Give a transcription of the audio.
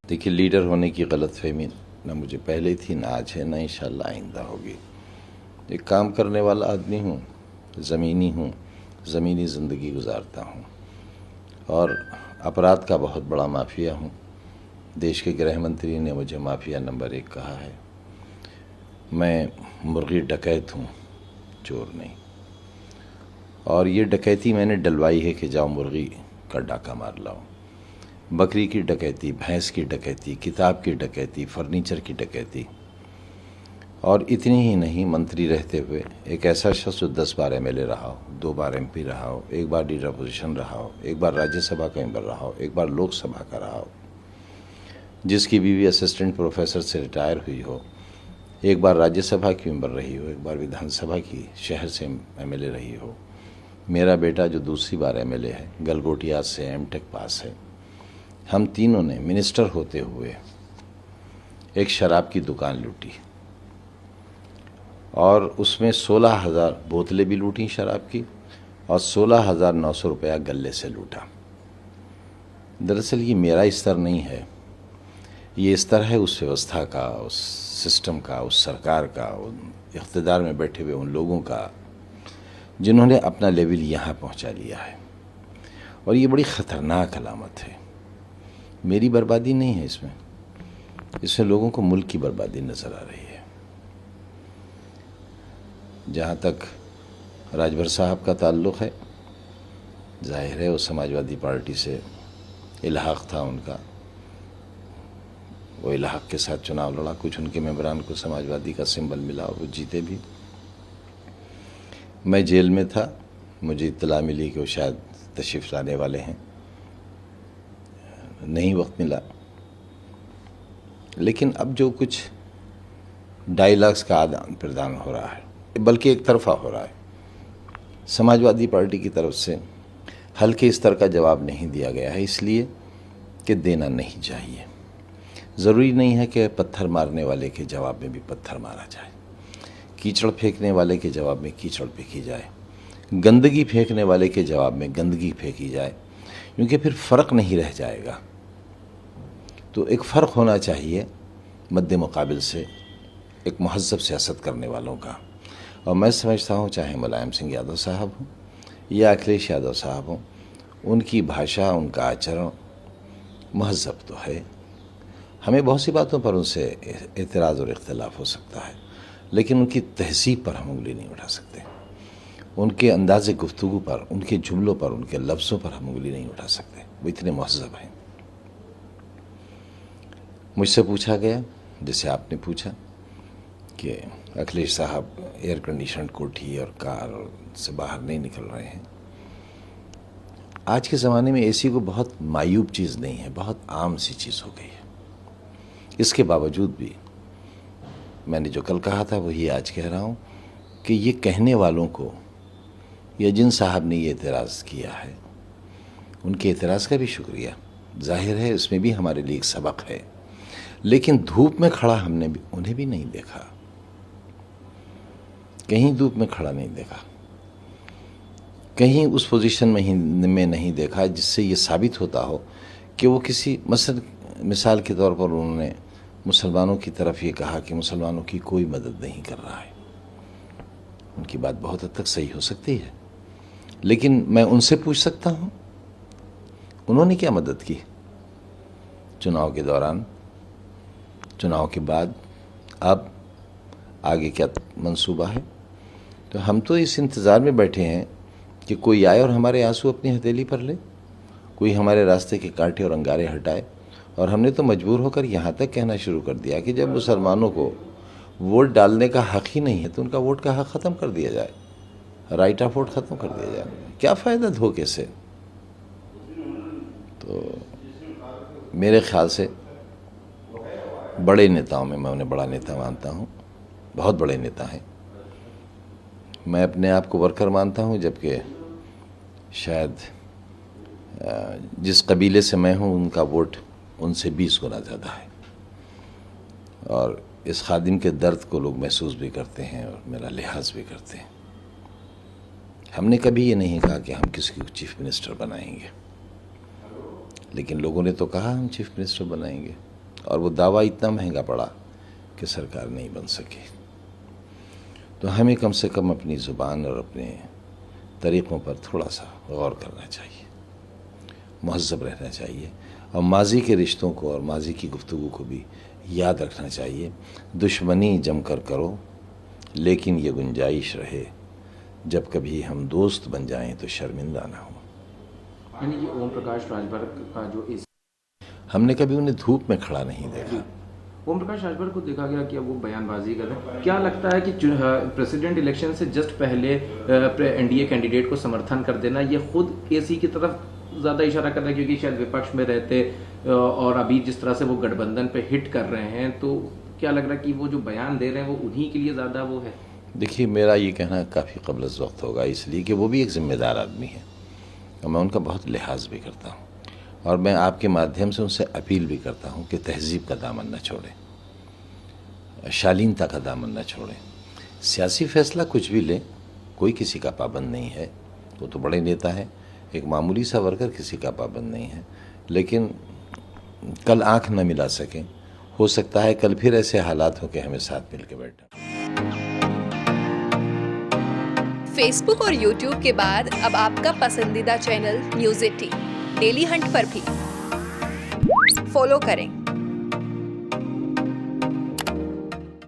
देखिए, लीडर होने की गलतफहमी ना मुझे पहले थी, ना आज है, ना इंशाल्लाह आइंदा होगी। एक काम करने वाला आदमी हूँ, ज़मीनी ज़िंदगी गुजारता हूँ और अपराध का बहुत बड़ा माफिया हूँ। देश के गृह मंत्री ने मुझे माफिया नंबर 1 कहा है। मैं मुर्गी डकैत हूँ, चोर नहीं। और ये डकैती मैंने डलवाई है कि जाओ मुर्गी का डाका मार लाओ। बकरी की डकैती, भैंस की डकैती, किताब की डकैती, फर्नीचर की डकैती। और इतनी ही नहीं, मंत्री रहते हुए एक ऐसा शख्स जो 10 बार एमएलए रहा हो, 2 बार एमपी रहा हो, 1 बार लीडर अपोजिशन रहा हो, 1 बार राज्यसभा का मेंबर रहा हो, 1 बार लोकसभा का रहा हो, जिसकी बीवी असिस्टेंट प्रोफेसर से रिटायर हुई हो, 1 बार राज्यसभा की मेंबर रही हो, 1 बार विधानसभा की शहर से एमएलए रही हो। मेरा बेटा जो दूसरी बार एमएलए है, गलगोटिया से एमटेक पास है। हम तीनों ने मिनिस्टर होते हुए एक शराब की दुकान लूटी और उसमें 16,000 बोतलें भी लूटी शराब की और 16,900 रुपया गले से लूटा। दरअसल ये मेरा स्तर नहीं है, ये स्तर है उस व्यवस्था का, उस सिस्टम का, उस सरकार का, उन इख्तिदार में बैठे हुए उन लोगों का जिन्होंने अपना लेवल यहाँ पहुँचा लिया है। और ये बड़ी ख़तरनाक अलामत है। मेरी बर्बादी नहीं है इसमें लोगों को मुल्क की बर्बादी नज़र आ रही है। जहाँ तक राजभर साहब का ताल्लुक़ है, जाहिर है वो समाजवादी पार्टी से इल्हाक़ था उनका, वो इल्हाक़ के साथ चुनाव लड़ा, कुछ उनके मेंबरान को समाजवादी का सिंबल मिला और वो जीते भी। मैं जेल में था, मुझे इत्तला मिली कि वो शायद तशरीफ़ लाने वाले हैं, नहीं वक्त मिला। लेकिन अब जो कुछ डायलॉग्स का आदान प्रदान हो रहा है, बल्कि एक तरफा हो रहा है, समाजवादी पार्टी की तरफ से हल्के स्तर का जवाब नहीं दिया गया है, इसलिए कि देना नहीं चाहिए। ज़रूरी नहीं है कि पत्थर मारने वाले के जवाब में भी पत्थर मारा जाए, कीचड़ फेंकने वाले के जवाब में कीचड़ फेंकी जाए, गंदगी फेंकने वाले के जवाब में गंदगी फेंकी जाए, क्योंकि फिर फ़र्क नहीं रह जाएगा। तो एक फ़र्क होना चाहिए मद्दे मुकाबिल से एक महज़्ज़ब सियासत करने वालों का। और मैं समझता हूँ चाहे मुलायम सिंह यादव साहब हों या अखिलेश यादव साहब हों, उनकी भाषा, उनका आचरण महज़्ज़ब तो है। हमें बहुत सी बातों पर उनसे एतराज़ और इख्तिलाफ़ हो सकता है, लेकिन उनकी तहज़ीब पर हम उंगली नहीं उठा सकते। उनके अंदाज़े गुफ्तगू पर, उनके जुमलों पर, उनके लफ्ज़ों पर हम उंगली नहीं उठा सकते। वो इतने महज़्ज़ब हैं। मुझसे पूछा गया, जैसे आपने पूछा, कि अखिलेश साहब एयर कंडीशन कोठी और कार से बाहर नहीं निकल रहे हैं। आज के ज़माने में एसी को बहुत मायूब चीज़ नहीं है, बहुत आम सी चीज़ हो गई है। इसके बावजूद भी मैंने जो कल कहा था वही आज कह रहा हूँ कि ये कहने वालों को, या जिन साहब ने ये एतराज़ किया है, उनके एतराज़ का भी शुक्रिया। जाहिर है इसमें भी हमारे लिए एक सबक है, लेकिन धूप में खड़ा हमने भी उन्हें भी नहीं देखा, कहीं धूप में खड़ा नहीं देखा, कहीं उस पोजीशन में नहीं देखा जिससे ये साबित होता हो कि वो किसी मिसाल के तौर पर उन्होंने मुसलमानों की तरफ ये कहा कि मुसलमानों की कोई मदद नहीं कर रहा है। उनकी बात बहुत हद तक सही हो सकती है, लेकिन मैं उनसे पूछ सकता हूँ उन्होंने क्या मदद की चुनाव के दौरान, चुनाव के बाद, अब आगे क्या मंसूबा है। तो हम तो इस इंतज़ार में बैठे हैं कि कोई आए और हमारे आंसू अपनी हथेली पर ले, कोई हमारे रास्ते के कांटे और अंगारे हटाए। और हमने तो मजबूर होकर यहाँ तक कहना शुरू कर दिया कि जब मुसलमानों को वोट डालने का हक़ ही नहीं है तो उनका वोट का हक़ ख़त्म कर दिया जाए, राइट ऑफ वोट ख़त्म कर दिया जाए। क्या फ़ायदा धोखे से। तो मेरे ख़्याल से बड़े नेताओं में मैं उन्हें बड़ा नेता मानता हूँ, बहुत बड़े नेता हैं। मैं अपने आप को वर्कर मानता हूँ, जबकि शायद जिस कबीले से मैं हूँ उनका वोट उनसे 20 गुना ज़्यादा है। और इस खादिम के दर्द को लोग महसूस भी करते हैं और मेरा लिहाज भी करते हैं। हमने कभी ये नहीं कहा कि हम किसी को चीफ मिनिस्टर बनाएंगे, लेकिन लोगों ने तो कहा हम चीफ मिनिस्टर बनाएंगे। और वो दावा इतना महंगा पड़ा कि सरकार नहीं बन सकी। तो हमें कम से कम अपनी ज़ुबान और अपने तरीक़ों पर थोड़ा सा गौर करना चाहिए, मुहज़्ज़ब रहना चाहिए और माजी के रिश्तों को और माजी की गुफ्तगू को भी याद रखना चाहिए। दुश्मनी जमकर करो लेकिन ये गुंजाइश रहे, जब कभी हम दोस्त बन जाएं तो शर्मिंदा ना हो। यानी कि ओम प्रकाश राजभर का जो इस हमने कभी उन्हें धूप में खड़ा नहीं देखा। ओम प्रकाश राजभर को देखा गया कि अब वो बयानबाजी कर रहे हैं। क्या लगता है कि प्रेसिडेंट इलेक्शन से जस्ट पहले एनडीए कैंडिडेट को समर्थन कर देना, ये खुद एसी की तरफ ज़्यादा इशारा कर रहा है, क्योंकि शायद विपक्ष में रहते और अभी जिस तरह से वो गठबंधन पे हिट कर रहे हैं, तो क्या लग रहा है कि वो जो बयान दे रहे हैं वो उन्हीं के लिए ज़्यादा वो है? देखिए, मेरा ये कहना काफ़ी क़ब्ल वक्त होगा, इसलिए कि वो भी एक ज़िम्मेदार आदमी है और मैं उनका बहुत लिहाज भी करता हूँ और मैं आपके माध्यम से उनसे अपील भी करता हूँ कि तहज़ीब का दामन न छोड़ें, शालीनता का दामन न छोड़ें। सियासी फ़ैसला कुछ भी लें, कोई किसी का पाबंद नहीं है, वो तो बड़े नेता हैं, एक मामूली सा वर्कर किसी का पाबंद नहीं है। लेकिन कल आँख न मिला सकें, हो सकता है कल फिर ऐसे हालात हो कि हमें साथ मिल के बैठना। फेसबुक और यूट्यूब के बाद अब आपका पसंदीदा चैनल न्यूज़ 18 डेली हंट पर भी फॉलो करें